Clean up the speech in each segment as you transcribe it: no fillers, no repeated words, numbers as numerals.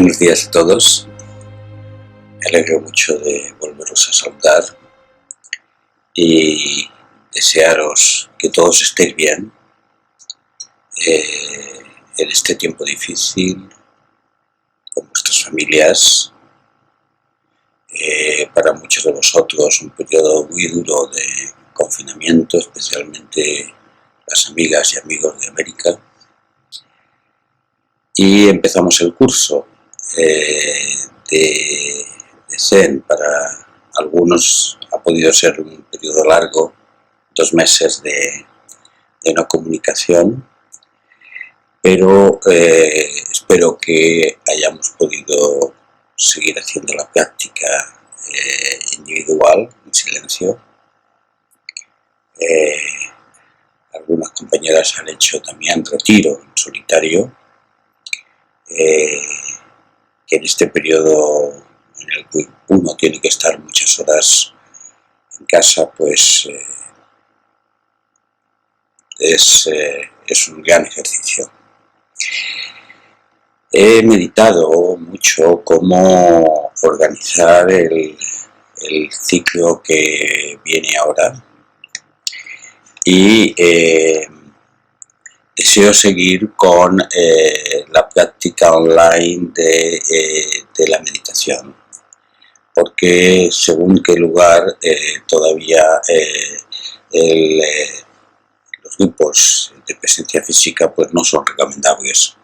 Buenos días a todos. Me alegro mucho de volveros a saludar y desearos que todos estéis bien en este tiempo difícil con vuestras familias. Para muchos de vosotros un periodo muy duro de confinamiento, especialmente las amigas y amigos de América. Y empezamos el curso de Zen. Para algunos ha podido ser un periodo largo, 2 meses de no comunicación, pero espero que hayamos podido seguir haciendo la práctica individual, en silencio. Algunas compañeras han hecho también retiro en solitario, que en este periodo en el que uno tiene que estar muchas horas en casa, pues es un gran ejercicio. He meditado mucho cómo organizar el ciclo que viene ahora y deseo seguir con la práctica online de la meditación, porque según qué lugar todavía los grupos de presencia física pues no son recomendables.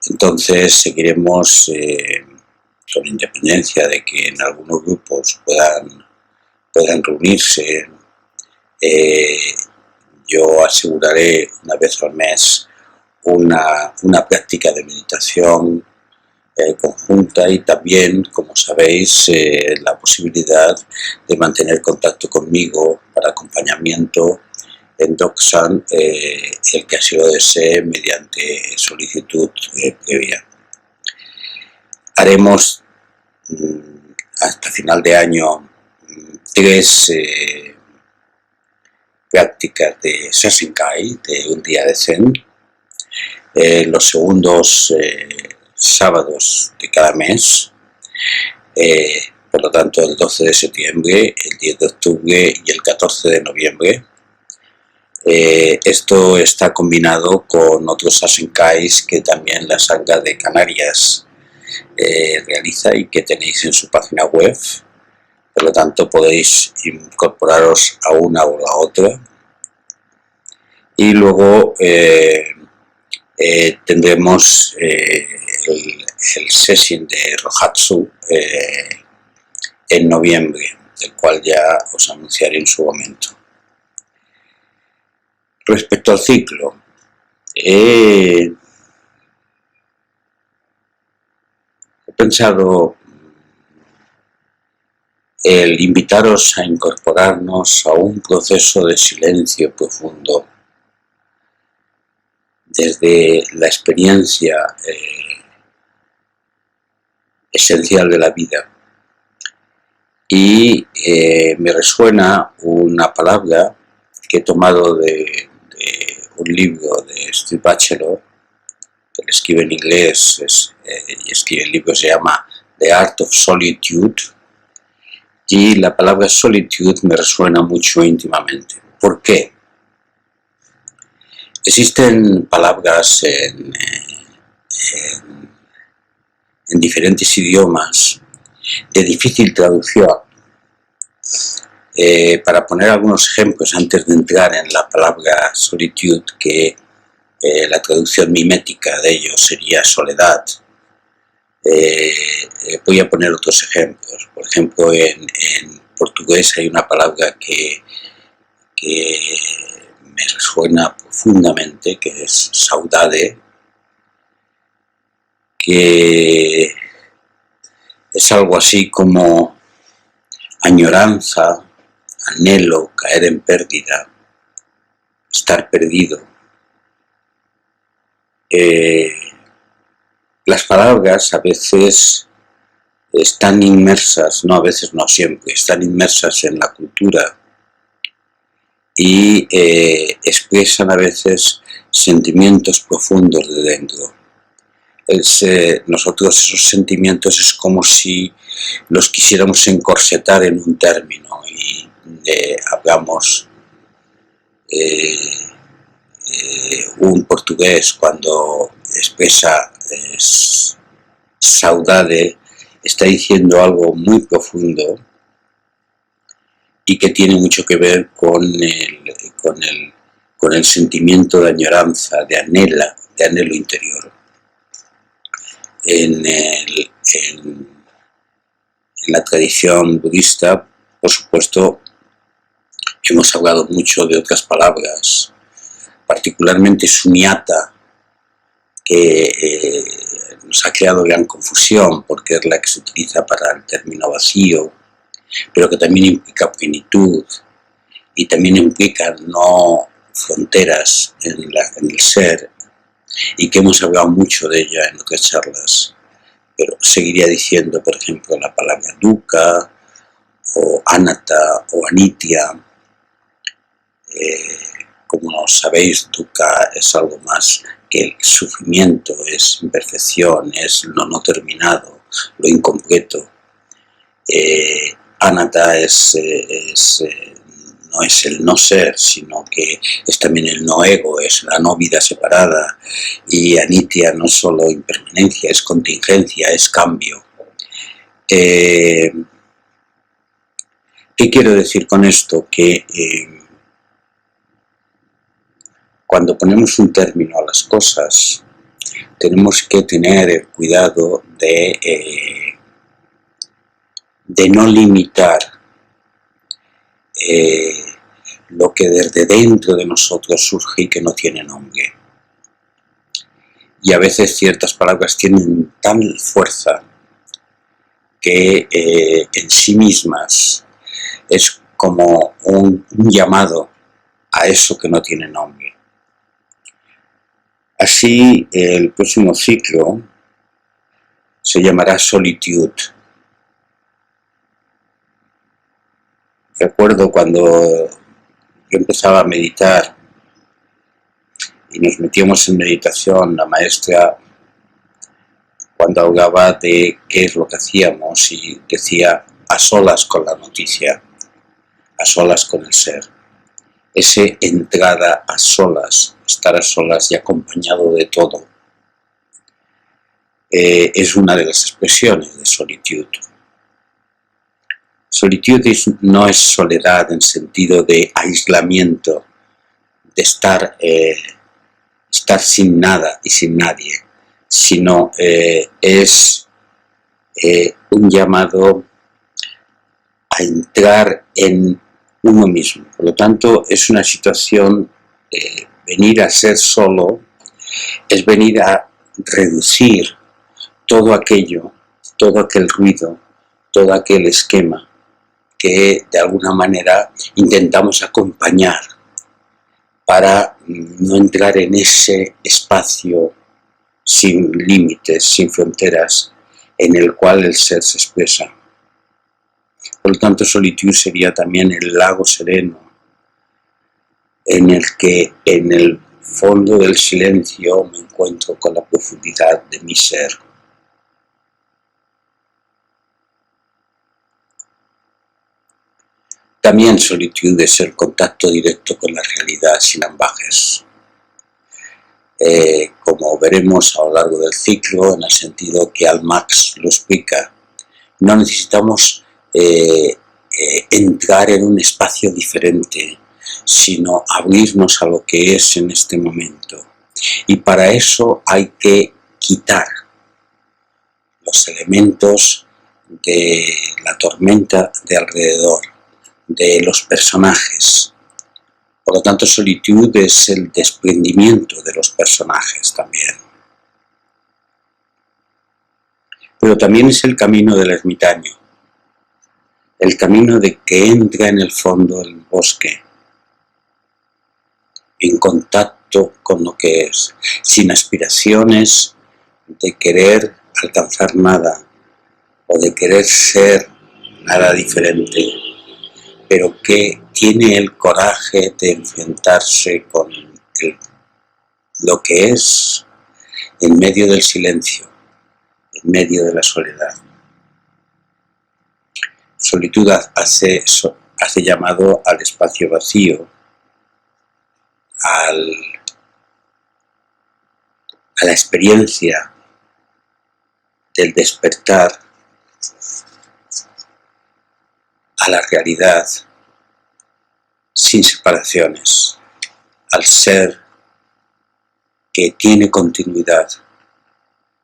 Entonces seguiremos con independencia de que en algunos grupos puedan reunirse. Yo aseguraré una vez al mes una práctica de meditación conjunta, y también, como sabéis, la posibilidad de mantener contacto conmigo para acompañamiento en DocSan, el que así lo desee, mediante solicitud previa. Haremos hasta final de año 3 prácticas de Sasenkai, de un día de Zen, los segundos sábados de cada mes, por lo tanto el 12 de septiembre, el 10 de octubre y el 14 de noviembre. Esto está combinado con otros Sasenkais que también la Sangha de Canarias realiza y que tenéis en su página web. Por lo tanto podéis incorporaros a una o la otra. Y luego tendremos el session de Rohatsu en noviembre, del cual ya os anunciaré en su momento. Respecto al ciclo, he pensado el invitaros a incorporarnos a un proceso de silencio profundo desde la experiencia esencial de la vida. Y me resuena una palabra que he tomado de un libro de Steve Batchelor, que lo escribe en inglés, y escribe el libro, se llama The Art of Solitude, y la palabra solitude me resuena mucho íntimamente. ¿Por qué? Existen palabras en diferentes idiomas de difícil traducción. Para poner algunos ejemplos antes de entrar en la palabra solitude, que la traducción mimética de ello sería soledad, voy a poner otros ejemplos. Por ejemplo, en portugués hay una palabra que me resuena profundamente, que es saudade, que es algo así como añoranza, anhelo, caer en pérdida, estar perdido. Las palabras a veces están inmersas, no a veces, no siempre, están inmersas en la cultura y expresan a veces sentimientos profundos de dentro. Nosotros esos sentimientos es como si los quisiéramos encorsetar en un término y hablamos un portugués cuando expresa saudade está diciendo algo muy profundo y que tiene mucho que ver con el sentimiento de añoranza, de anhelo interior. En la tradición budista, por supuesto, hemos hablado mucho de otras palabras, particularmente sunyata, que nos ha creado gran confusión porque es la que se utiliza para el término vacío, pero que también implica plenitud y también implica no fronteras en el ser, y que hemos hablado mucho de ella en otras charlas, pero seguiría diciendo, por ejemplo, la palabra dukkha o anatta o anitya. Como sabéis, dukkha es algo más que el sufrimiento, es imperfección, es lo no terminado, lo incompleto. Anatta no es el no ser, sino que es también el no ego, es la no vida separada. Y anitya no es solo impermanencia, es contingencia, es cambio. ¿Qué quiero decir con esto? Que cuando ponemos un término a las cosas, tenemos que tener el cuidado de no limitar lo que desde dentro de nosotros surge y que no tiene nombre. Y a veces ciertas palabras tienen tal fuerza que en sí mismas es como un llamado a eso que no tiene nombre. Así, el próximo ciclo se llamará Solitude. Recuerdo cuando yo empezaba a meditar y nos metíamos en meditación, la maestra, cuando hablaba de qué es lo que hacíamos, y decía a solas con la noticia, a solas con el ser. Ese entrada a solas, estar a solas y acompañado de todo, es una de las expresiones de solitude. Solitude no es soledad en sentido de aislamiento, de estar sin nada y sin nadie, sino es un llamado a entrar en uno mismo. Por lo tanto, es una situación, venir a ser solo, es venir a reducir todo aquello, todo aquel ruido, todo aquel esquema que de alguna manera intentamos acompañar para no entrar en ese espacio sin límites, sin fronteras, en el cual el ser se expresa. Por lo tanto, solitude sería también el lago sereno, en el que en el fondo del silencio me encuentro con la profundidad de mi ser. También solitude es el contacto directo con la realidad sin ambajes. Como veremos a lo largo del ciclo, en el sentido que Al-Marx lo explica, no necesitamos entrar en un espacio diferente, sino abrirnos a lo que es en este momento. Y para eso hay que quitar los elementos de la tormenta de alrededor, de los personajes. Por lo tanto, solitude es el desprendimiento de los personajes también. Pero también es el camino del ermitaño, el camino de que entra en el fondo del bosque, en contacto con lo que es, sin aspiraciones de querer alcanzar nada o de querer ser nada diferente, pero que tiene el coraje de enfrentarse con lo que es en medio del silencio, en medio de la soledad. Solitud hace llamado al espacio vacío, a la experiencia del despertar, a la realidad sin separaciones, al ser que tiene continuidad,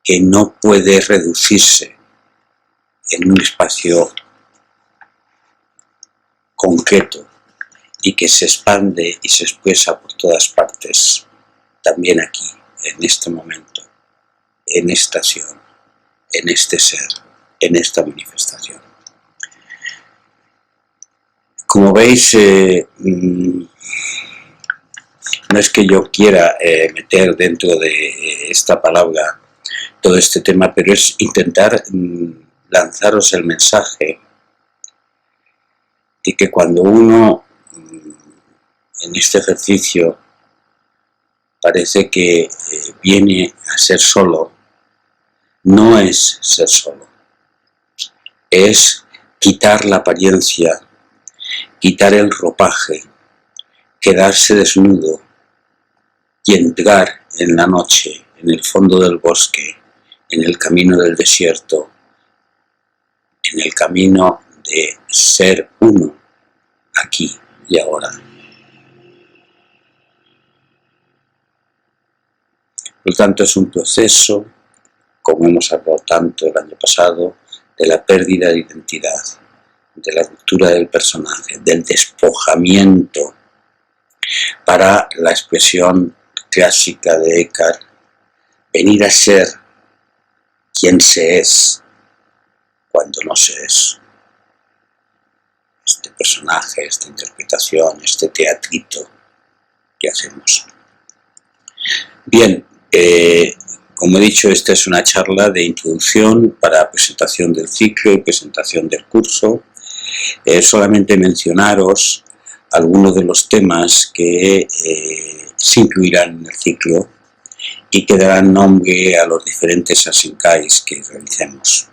que no puede reducirse en un espacio concreto y que se expande y se expresa por todas partes, también aquí, en este momento, en esta acción, en este ser, en esta manifestación. Como veis, no es que yo quiera meter dentro de esta palabra todo este tema, pero es intentar lanzaros el mensaje de que cuando uno en este ejercicio parece que viene a ser solo, no es ser solo, es quitar la apariencia, quitar el ropaje, quedarse desnudo y entrar en la noche, en el fondo del bosque, en el camino del desierto, en el camino de ser uno, aquí y ahora. Por lo tanto, es un proceso, como hemos hablado tanto el año pasado, de la pérdida de identidad, de la ruptura del personaje, del despojamiento, para la expresión clásica de Eckhart, venir a ser quien se es cuando no se es. Este personaje, esta interpretación, este teatrito que hacemos. Bien, como he dicho, esta es una charla de introducción para presentación del ciclo y presentación del curso. Solamente mencionaros algunos de los temas que se incluirán en el ciclo y que darán nombre a los diferentes asenkais que realicemos.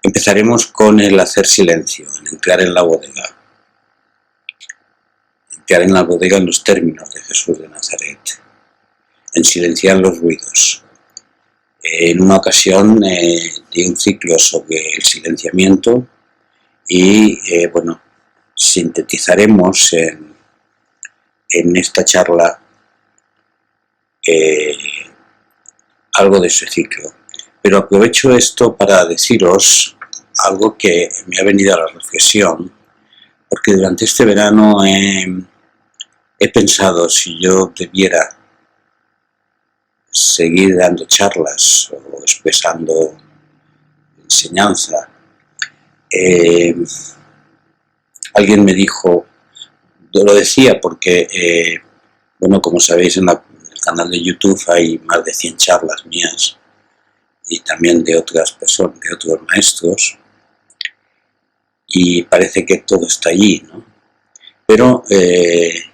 Empezaremos con el hacer silencio, el entrar en la bodega. Entrar en la bodega en los términos de Jesús de Nazaret, en silenciar los ruidos. En una ocasión di un ciclo sobre el silenciamiento y bueno, sintetizaremos en esta charla algo de ese ciclo. Pero aprovecho esto para deciros algo que me ha venido a la reflexión, porque durante este verano he pensado si yo debiera seguir dando charlas o expresando enseñanza. Alguien me dijo, yo lo decía porque, bueno, como sabéis, en el canal de YouTube hay más de 100 charlas mías y también de otras personas, de otros maestros, y parece que todo está allí, ¿no? Pero el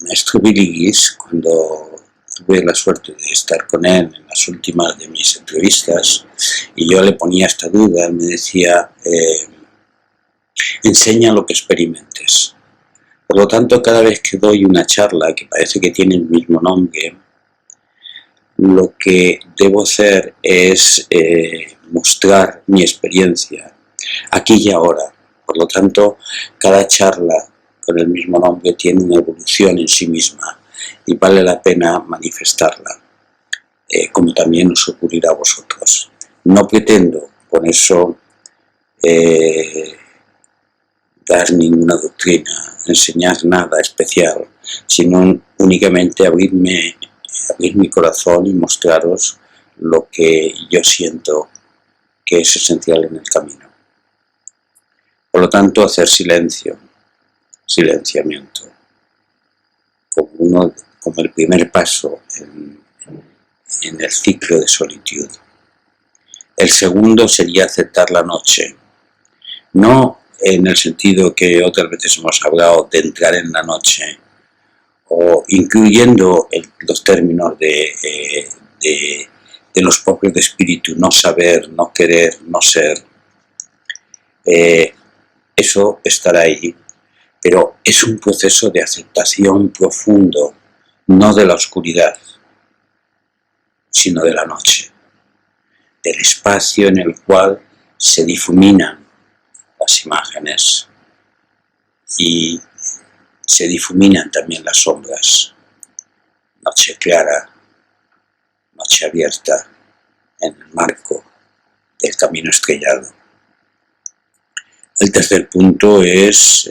maestro Billy Gies, cuando tuve la suerte de estar con él en las últimas de mis entrevistas, y yo le ponía esta duda, él me decía, enseña lo que experimentes. Por lo tanto, cada vez que doy una charla que parece que tiene el mismo nombre, lo que debo hacer es mostrar mi experiencia aquí y ahora. Por lo tanto, cada charla con el mismo nombre tiene una evolución en sí misma y vale la pena manifestarla, como también os ocurrirá a vosotros. No pretendo con eso dar ninguna doctrina, enseñar nada especial, sino únicamente abrir mi corazón y mostraros lo que yo siento que es esencial en el camino. Por lo tanto, hacer silencio, silenciamiento, como el primer paso en el ciclo de solitud. El segundo sería aceptar la noche, no en el sentido que otras veces hemos hablado de entrar en la noche o incluyendo los términos de los propios de espíritu, no saber, no querer, no ser, eso estará ahí. Pero es un proceso de aceptación profundo, no de la oscuridad, sino de la noche, del espacio en el cual se difuminan las imágenes y se difuminan también las sombras. Noche clara, noche abierta en el marco del camino estrellado. El tercer punto es,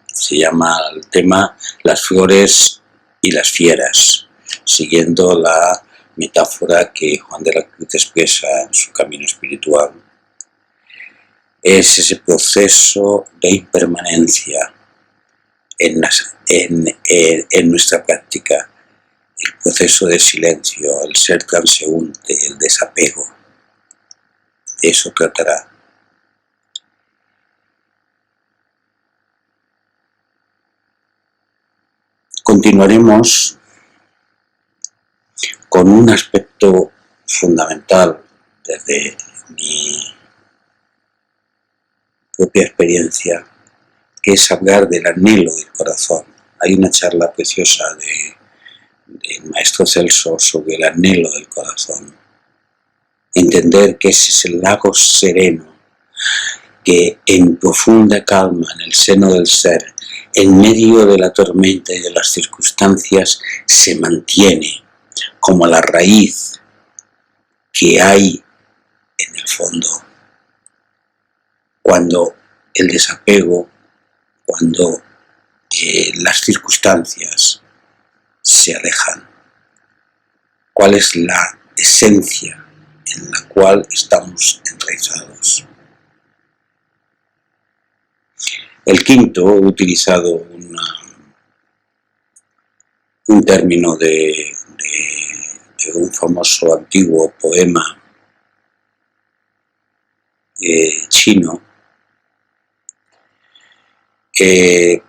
se llama el tema las flores y las fieras, siguiendo la metáfora que Juan de la Cruz expresa en su camino espiritual. Es ese proceso de impermanencia en nuestra práctica, el proceso de silencio, el ser transeúnte, el desapego. De eso tratará. Continuaremos con un aspecto fundamental desde mi propia experiencia, que es hablar del anhelo del corazón. Hay una charla preciosa del maestro Celso sobre el anhelo del corazón. Entender que ese es el lago sereno que en profunda calma, en el seno del ser, en medio de la tormenta y de las circunstancias, se mantiene como la raíz que hay en el fondo. Cuando el desapego, cuando las circunstancias se alejan. ¿Cuál es la esencia en la cual estamos enraizados? El quinto, he utilizado un término de un famoso antiguo poema chino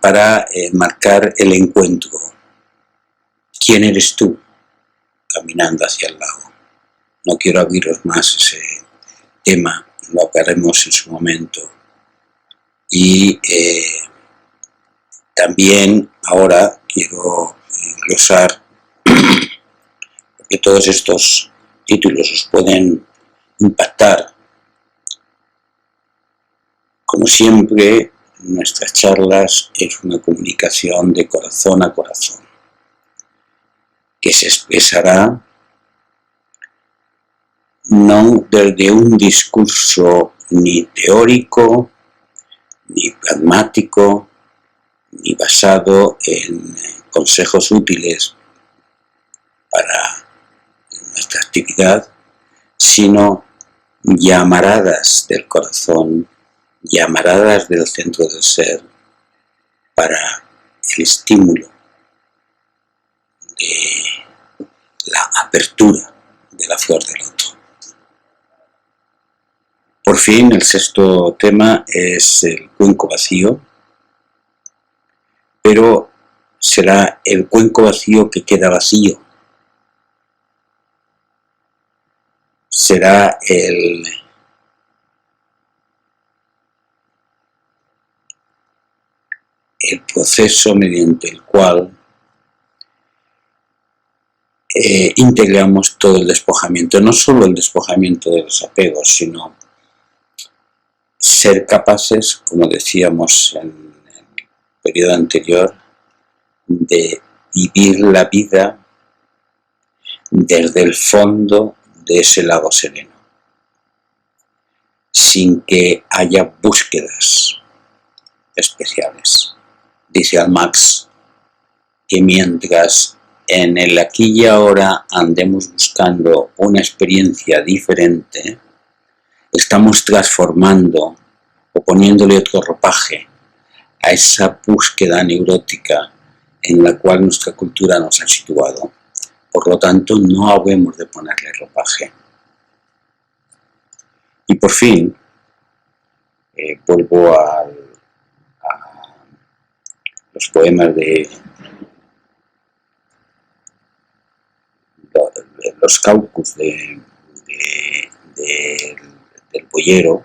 para marcar el encuentro. ¿Quién eres tú caminando hacia el lago? No quiero abriros más ese tema, lo hablaremos en su momento. Y también ahora quiero glosar, porque todos estos títulos os pueden impactar. Como siempre, nuestras charlas es una comunicación de corazón a corazón, que se expresará no desde un discurso ni teórico, ni pragmático, ni basado en consejos útiles para nuestra actividad, sino llamaradas del corazón, llamaradas del centro del ser, para el estímulo de la apertura de la flor del loto. Por fin, el sexto tema es el cuenco vacío, pero será el cuenco vacío que queda vacío. Será el proceso mediante el cual integramos todo el despojamiento, no solo el despojamiento de los apegos, sino ser capaces, como decíamos en el periodo anterior, de vivir la vida desde el fondo de ese lago sereno, sin que haya búsquedas especiales. Dice al Max que mientras en el aquí y ahora andemos buscando una experiencia diferente, estamos transformando o poniéndole otro ropaje a esa búsqueda neurótica en la cual nuestra cultura nos ha situado. Por lo tanto, no habemos de ponerle ropaje. Y por fin, vuelvo a los poemas de los caucus del boyero,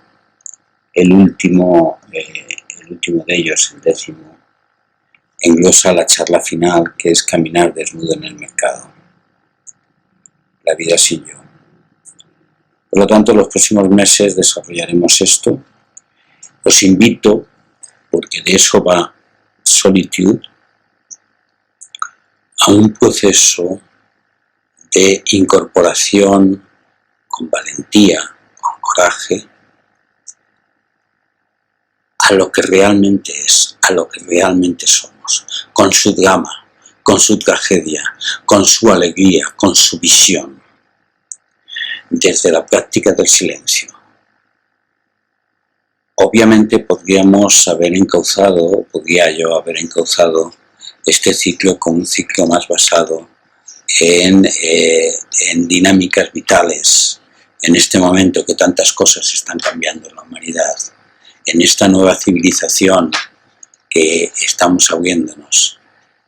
el último de ellos, el 10º, englosa la charla final, que es caminar desnudo en el mercado. La vida sin yo. Por lo tanto, los próximos meses desarrollaremos esto. Os invito, porque de eso va Solitude, a un proceso de incorporación con valentía, con coraje, a lo que realmente es, a lo que realmente somos, con su drama, con su tragedia, con su alegría, con su visión, desde la práctica del silencio. Obviamente podría yo haber encauzado este ciclo como un ciclo más basado en dinámicas vitales, en este momento que tantas cosas están cambiando en la humanidad, en esta nueva civilización que estamos abriéndonos,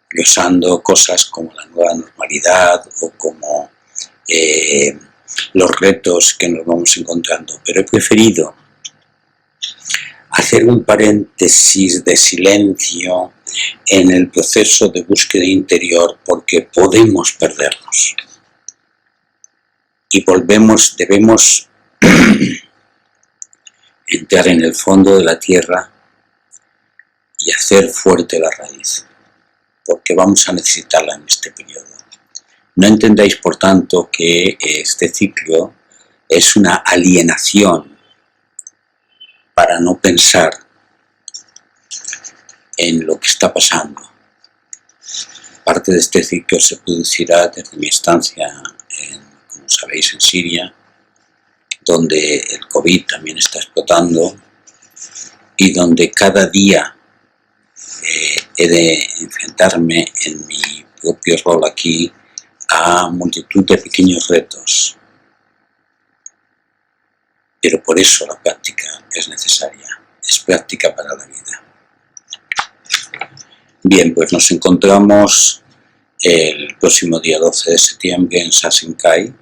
glosando cosas como la nueva normalidad o como los retos que nos vamos encontrando. Pero he preferido hacer un paréntesis de silencio en el proceso de búsqueda interior, porque podemos perdernos y debemos entrar en el fondo de la tierra y hacer fuerte la raíz, porque vamos a necesitarla en este periodo. No entendáis, por tanto, que este ciclo es una alienación para no pensar en lo que está pasando. Parte de este ciclo se producirá desde mi estancia, como sabéis, en Siria, donde el COVID también está explotando y donde cada día he de enfrentarme en mi propio rol aquí a multitud de pequeños retos. Pero por eso la práctica es necesaria, es práctica para la vida. Bien, pues nos encontramos el próximo día 12 de septiembre en Sasenkai,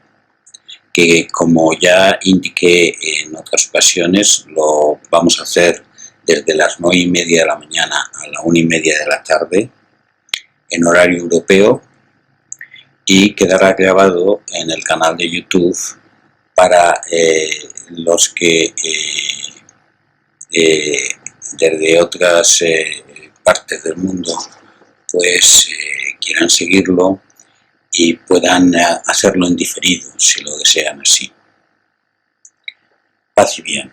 que como ya indiqué en otras ocasiones, lo vamos a hacer desde las 9:30 de la mañana a la 1:30 de la tarde, en horario europeo, y quedará grabado en el canal de YouTube para los que desde otras partes del mundo pues quieran seguirlo y puedan hacerlo en diferido si lo desean así. Paz y bien.